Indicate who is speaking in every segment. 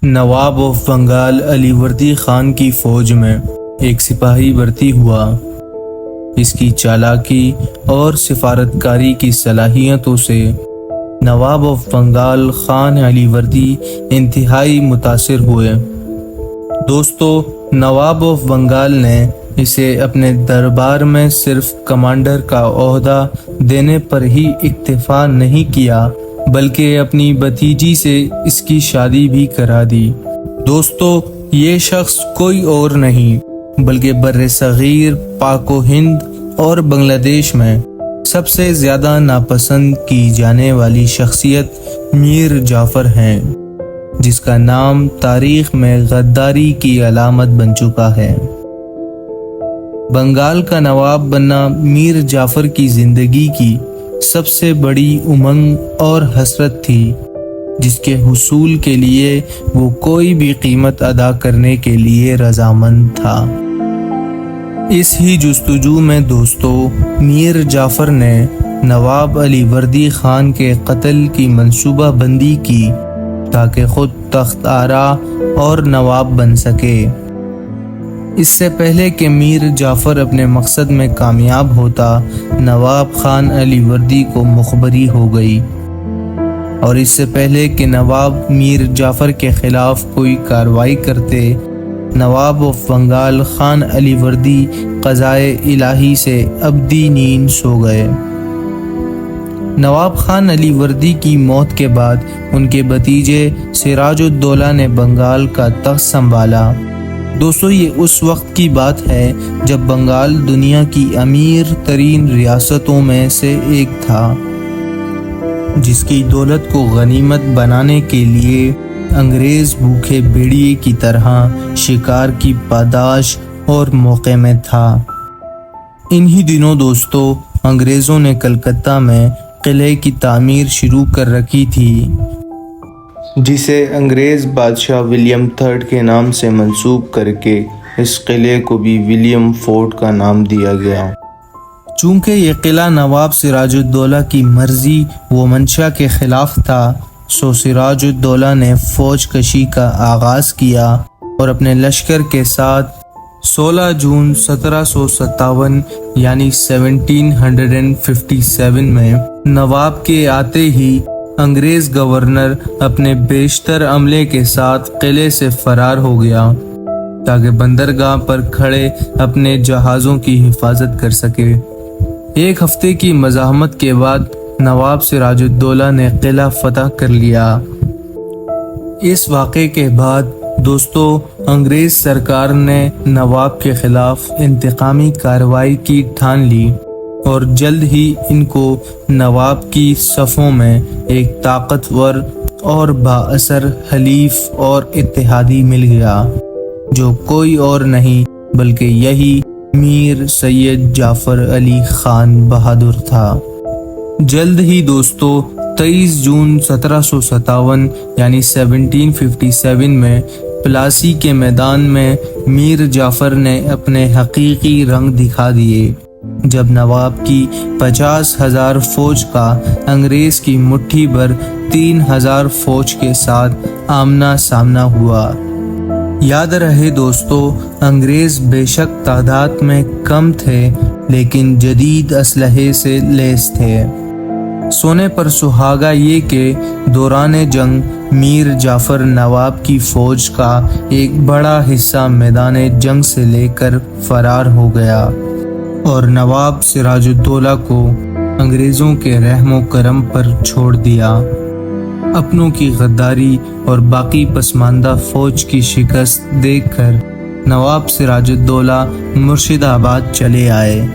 Speaker 1: نواب of Bengal علی وردی خان کی فوج میں ایک سپاہی بھرتی ہوا۔ اس کی چالاکی اور سفارتکاری کی صلاحیتوں سے نواب آف بنگال خان علی وردی انتہائی متاثر ہوئے۔ دوستو، نواب آف بنگال نے اسے اپنے دربار میں صرف کمانڈر کا عہدہ دینے پر ہی اکتفا نہیں کیا بلکہ اپنی بھتیجی سے اس کی شادی بھی کرا دی۔ دوستو، یہ شخص کوئی اور نہیں بلکہ بر صغیر، پاک و ہند اور بنگلہ دیش میں سب سے زیادہ ناپسند کی جانے والی شخصیت میر جعفر ہیں، جس کا نام تاریخ میں غداری کی علامت بن چکا ہے۔ بنگال کا نواب بننا میر جعفر کی زندگی کی سب سے بڑی امنگ اور حسرت تھی، جس کے حصول کے لیے وہ کوئی بھی قیمت ادا کرنے کے لیے رضامند تھا۔ اس ہی جستجو میں دوستو، میر جعفر نے نواب علی وردی خان کے قتل کی منصوبہ بندی کی تاکہ خود تخت آرا اور نواب بن سکے۔ اس سے پہلے کہ میر جعفر اپنے مقصد میں کامیاب ہوتا، نواب خان علی وردی کو مخبری ہو گئی، اور اس سے پہلے کہ نواب میر جعفر کے خلاف کوئی کارروائی کرتے، نواب آف بنگال خان علی وردی قضائے الہی سے ابدی نیند سو گئے۔ نواب خان علی وردی کی موت کے بعد ان کے بھتیجے سراج الدولہ نے بنگال کا تخت سنبھالا۔ دوستو، یہ اس وقت کی بات ہے جب بنگال دنیا کی امیر ترین ریاستوں میں سے ایک تھا، جس کی دولت کو غنیمت بنانے کے لیے انگریز بھوکے بھیڑیے کی طرح شکار کی پاداش اور موقع میں تھا۔ انہی دنوں دوستو، انگریزوں نے کلکتہ میں قلعے کی تعمیر شروع کر رکھی تھی، جسے انگریز بادشاہ ولیم تھرڈ کے نام سے منسوب کر کے اس قلعے کو بھی ولیم فورٹ کا نام دیا گیا۔ چونکہ یہ قلعہ نواب سراج الدولہ کی مرضی و منشا کے خلاف تھا، سو سراج الدولہ نے فوج کشی کا آغاز کیا اور اپنے لشکر کے ساتھ 16 جون 1757 یعنی 1757 میں نواب کے آتے ہی انگریز گورنر اپنے بیشتر عملے کے ساتھ قلعے سے فرار ہو گیا تاکہ بندرگاہ پر کھڑے اپنے جہازوں کی حفاظت کر سکے۔ ایک ہفتے کی مزاحمت کے بعد نواب سراج الدولہ نے قلعہ فتح کر لیا۔ اس واقعے کے بعد دوستو، انگریز سرکار نے نواب کے خلاف انتقامی کارروائی کی ٹھان لی اور جلد ہی ان کو نواب کی صفوں میں ایک طاقتور اور با اثر حلیف اور اتحادی مل گیا، جو کوئی اور نہیں بلکہ یہی میر سید جعفر علی خان بہادر تھا۔ جلد ہی دوستو، 23 جون 1757 یعنی 1757 میں پلاسی کے میدان میں میر جعفر نے اپنے حقیقی رنگ دکھا دیے، جب نواب کی 50,000 فوج کا انگریز کی مٹھی بھر 3,000 فوج کے ساتھ آمنا سامنا ہوا۔ یاد رہے دوستو، انگریز بے شک تعداد میں کم تھے لیکن جدید اسلحے سے لیس تھے۔ سونے پر سہاگا یہ کہ دوران جنگ میر جعفر نواب کی فوج کا ایک بڑا حصہ میدان جنگ سے لے کر فرار ہو گیا اور نواب سراج الدولہ کو انگریزوں کے رحم و کرم پر چھوڑ دیا۔ اپنوں کی غداری اور باقی پسماندہ فوج کی شکست دیکھ کر نواب سراج الدولہ مرشد آباد چلے آئے،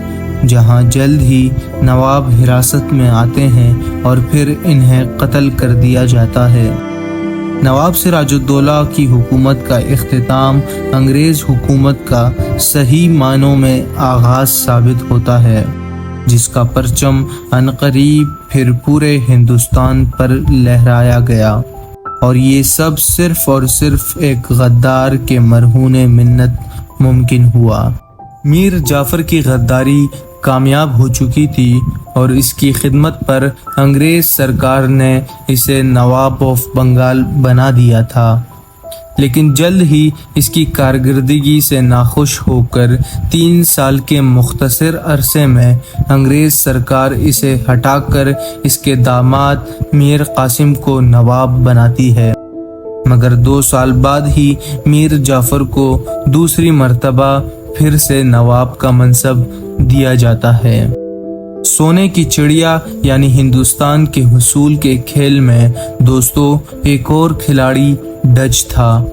Speaker 1: جہاں جلد ہی نواب حراست میں آتے ہیں اور پھر انہیں قتل کر دیا جاتا ہے۔ نواب سراج الدولہ کی حکومت کا اختتام انگریز حکومت کا صحیح معنوں میں آغاز ثابت ہوتا ہے، جس کا پرچم عنقریب پھر پورے ہندوستان پر لہرایا گیا، اور یہ سب صرف اور صرف ایک غدار کے مرہون منت ممکن ہوا۔ میر جعفر کی غداری کامیاب ہو چکی تھی اور اس کی خدمت پر انگریز سرکار نے اسے نواب آف بنگال بنا دیا تھا۔ لیکن جلد ہی اس کی کارکردگی سے ناخوش ہو کر 3 سال کے مختصر عرصے میں انگریز سرکار اسے ہٹا کر اس کے داماد میر قاسم کو نواب بناتی ہے، مگر 2 سال بعد ہی میر جعفر کو دوسری مرتبہ پھر سے نواب کا منصب دیا جاتا ہے۔ سونے کی چڑیا یعنی ہندوستان کے حصول کے کھیل میں دوستو ایک اور کھلاڑی ڈچ تھا۔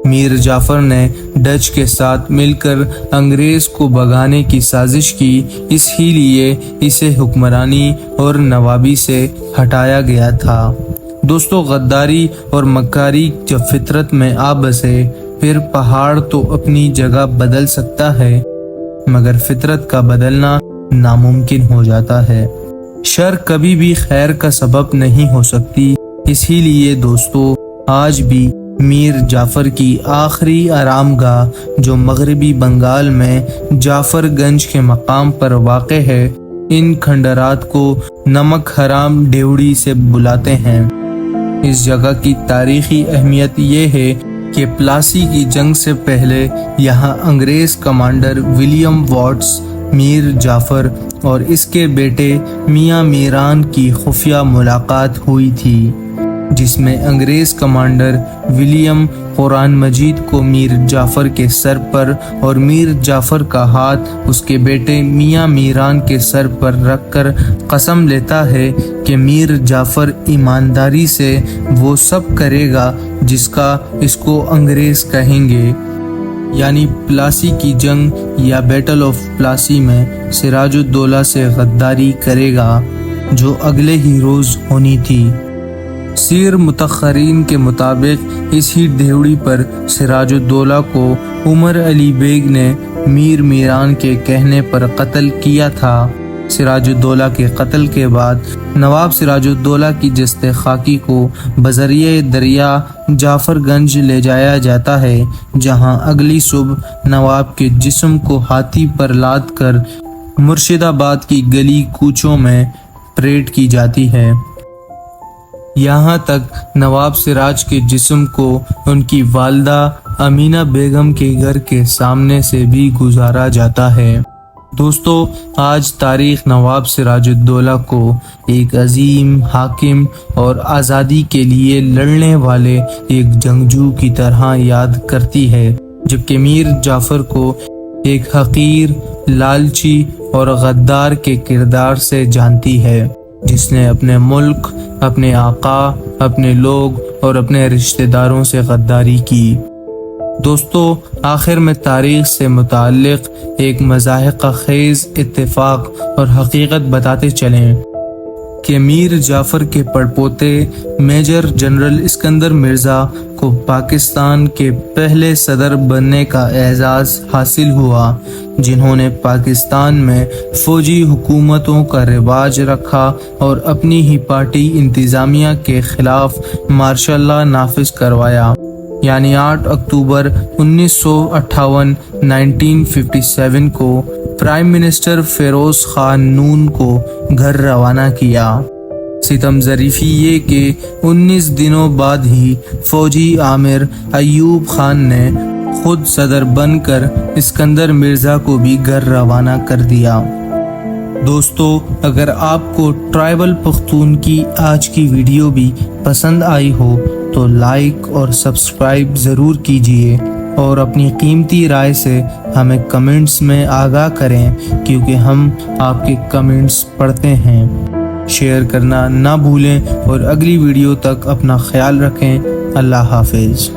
Speaker 1: میر جعفر نے ڈچ کے ساتھ مل کر انگریز کو بھگانے کی سازش کی، اس ہی لیے اسے حکمرانی اور نوابی سے ہٹایا گیا تھا۔ دوستو غداری اور مکاری جب فطرت میں آ بسے پھر پہاڑ تو اپنی جگہ بدل سکتا ہے، مگر فطرت کا بدلنا ناممکن ہو جاتا ہے۔ شر کبھی بھی خیر کا سبب نہیں ہو سکتی، اسی لیے دوستو آج بھی میر جعفر کی آخری آرام گاہ جو مغربی بنگال میں جعفر گنج کے مقام پر واقع ہے، ان کھنڈرات کو نمک حرام ڈیوڑی سے بلاتے ہیں۔ اس جگہ کی تاریخی اہمیت یہ ہے کہ پلاسی کی جنگ سے پہلے یہاں انگریز کمانڈر ولیم واٹس، میر جعفر اور اس کے بیٹے میاں میران کی خفیہ ملاقات ہوئی تھی، جس میں انگریز کمانڈر ولیم قرآن مجید کو میر جعفر کے سر پر اور میر جعفر کا ہاتھ اس کے بیٹے میاں میران کے سر پر رکھ کر قسم لیتا ہے کہ میر جعفر ایمانداری سے وہ سب کرے گا جس کا اس کو انگریز کہیں گے، یعنی پلاسی کی جنگ یا بیٹل آف پلاسی میں سراج الدولہ سے غداری کرے گا جو اگلے ہی روز ہونی تھی۔ سیر متاخرین کے مطابق اس ہی ڈیوڑی پر سراج الدولہ کو عمر علی بیگ نے میر میران کے کہنے پر قتل کیا تھا۔ سراج الدولہ کے قتل کے بعد نواب سراج الدولہ کی جسد خاکی کو بذریعہ دریا جعفر گنج لے جایا جاتا ہے، جہاں اگلی صبح نواب کے جسم کو ہاتھی پر لاد کر مرشد آباد کی گلی کوچوں میں پریڈ کی جاتی ہے۔ یہاں تک نواب سراج کے جسم کو ان کی والدہ امینہ بیگم کے گھر کے سامنے سے بھی گزارا جاتا ہے۔ دوستو آج تاریخ نواب سراج الدولہ کو ایک عظیم حاکم اور آزادی کے لیے لڑنے والے ایک جنگجو کی طرح یاد کرتی ہے، جبکہ میر جعفر کو ایک حقیر، لالچی اور غدار کے کردار سے جانتی ہے، جس نے اپنے ملک، اپنے آقا، اپنے لوگ اور اپنے رشتہ داروں سے غداری کی۔ دوستو آخر میں تاریخ سے متعلق ایک مضحکہ خیز اتفاق اور حقیقت بتاتے چلیں کہ میر جعفر کے پڑپوتے میجر جنرل اسکندر مرزا کو پاکستان کے پہلے صدر بننے کا اعزاز حاصل ہوا، جنہوں نے پاکستان میں فوجی حکومتوں کا رواج رکھا اور اپنی ہی پارٹی انتظامیہ کے خلاف مارشل لا نافذ کروایا، یعنی 8 اکتوبر 1958 1957 کو پرائم منسٹر فیروز خان نون کو گھر روانہ کیا۔ ستم ظریفی یہ کہ 19 دنوں بعد ہی فوجی عامر ایوب خان نے خود صدر بن کر اسکندر مرزا کو بھی گھر روانہ کر دیا۔ دوستو اگر آپ کو ٹرائبل پختون کی آج کی ویڈیو بھی پسند آئی ہو تو لائک اور سبسکرائب ضرور کیجئے اور اپنی قیمتی رائے سے ہمیں کمنٹس میں آگاہ کریں، کیونکہ ہم آپ کے کمنٹس پڑھتے ہیں۔ شیئر کرنا نہ بھولیں اور اگلی ویڈیو تک اپنا خیال رکھیں۔ اللہ حافظ۔